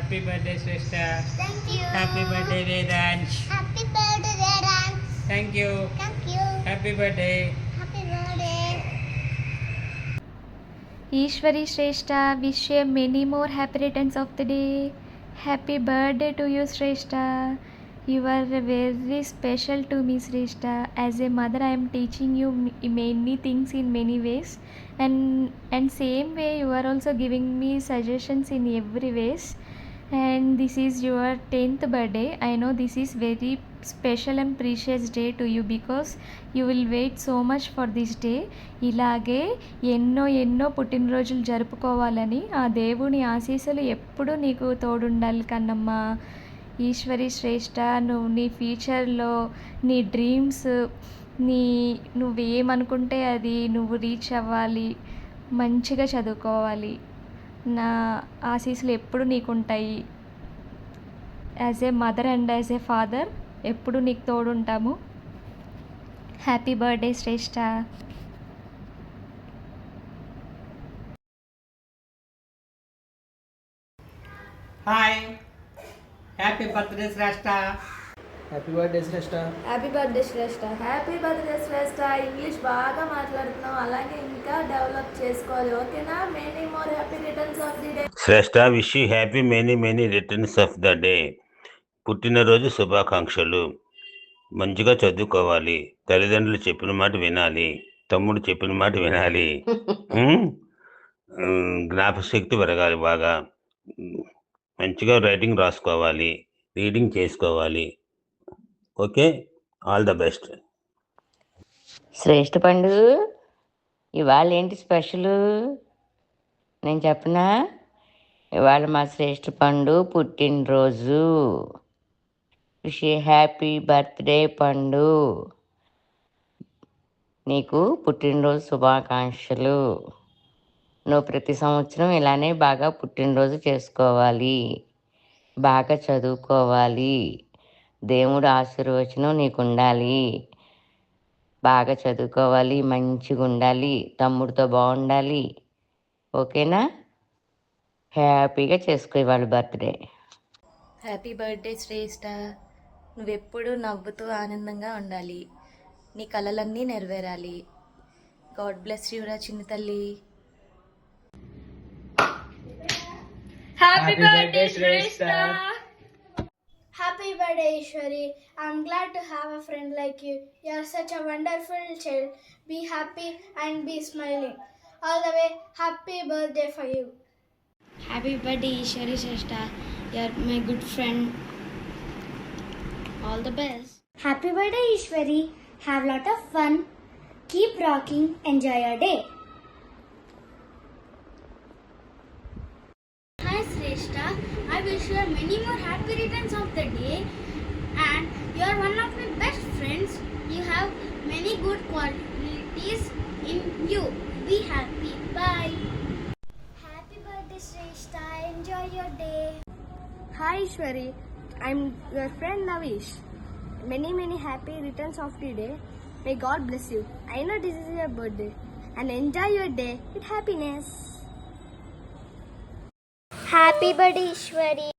Happy birthday Shreshta. Thank you. Happy birthday Vedansh. Happy birthday, Vedant. Thank you. Thank you. Happy birthday. Happy birthday. Ishwari Shrestha, wish you many more happy returns of the day. Happy birthday to you, Shrestha. You are very special to me, Shrestha. As a mother, I am teaching you many things in many ways, and same way you are also giving me suggestions in every ways. And this is your 10th birthday. I know this is very special and precious day to you because you will wait so much for this day. ఇలాగే ఎన్నో ఎన్నో పుట్టినరోజులు జరుపుకోవాలని ఆ దేవుని ఆశీస్సులు ఎప్పుడూ నీకు తోడుండాలి కన్నమ్మ. ఈశ్వరి శ్రేష్ఠ, నువ్వు నీ ఫ్యూచర్లో నీ డ్రీమ్స్, నువ్వేమనుకుంటే అది నువ్వు రీచ్ అవ్వాలి, మంచిగా చదువుకోవాలి. నా ఆశీస్సులు ఎప్పుడు నీకుంటాయి. As a mother and as a father ఎప్పుడు నీకు తోడుంటాము. Happy birthday Shreshtha. Hi, happy birthday Shreshtha. Happy birthday Shreshtha. Happy birthday Shreshtha. Happy birthday Shreshtha. English బాగా మాట్లాడుతున్నావు, అలాగే ఇంకా డెవలప్ చేసుకోవాలి, ఓకేనా? Many more happy returns of the day. Shreshtha, wish you happy many returns of the day. పుట్టినరోజు శుభాకాంక్షలు. మంచిగా చదువుకోవాలి, తల్లిదండ్రులు చెప్పిన మాట వినాలి, తమ్ముడు చెప్పిన మాట వినాలి, జ్ఞాపశక్తి పెరగాలి, బాగా మంచిగా రైటింగ్ రాసుకోవాలి, రీడింగ్ చేసుకోవాలి. Okay, all the best. Shreshtha పండు, ఇవాళ ఏంటి స్పెషల్ నేను చెప్పనా? ఇవాళ మా శ్రేష్ఠ పండు పుట్టినరోజు. విష్ హ్యాపీ బర్త్డే పండు. నీకు పుట్టినరోజు శుభాకాంక్షలు. నువ్వు ప్రతి సంవత్సరం ఇలానే బాగా పుట్టినరోజు చేసుకోవాలి, బాగా చదువుకోవాలి, దేవుడు ఆశీర్వచనం నీకు ఉండాలి, బాగా చదువుకోవాలి, మంచిగా ఉండాలి, తమ్ముడితో బాగుండాలి, ఓకేనా? హ్యాపీగా చేసుకో ఇవాళ బర్త్డే. హ్యాపీ బర్త్డే శ్రేష్ఠ. నువ్వెప్పుడు నవ్వుతూ ఆనందంగా ఉండాలి, నీ కలలన్నీ నెరవేరాలి. గాడ్ బ్లెస్ యూ రా చిన్న తల్లి. Happy birthday Shreshtha. Happy birthday, Ishwari. I'm glad to have a friend like you. You are such a wonderful child. Be happy and be smiling. All the way, happy birthday for you. Happy birthday, Ishwari Shrestha. You are my good friend. All the best. Happy birthday, Ishwari. Have a lot of fun. Keep rocking. Enjoy your day. Hi, Shrestha. I wish you many more happy returns of the day. And you are one of my best friends. You have many good qualities in you. Be happy. Bye. Happy birthday, Shrestha. Enjoy your day. Hi Ishwari, I'm your friend Navish. Many happy returns of the day. May God bless you. I know this is your birthday, and enjoy your day with happiness. Happy birthday, Ishwari.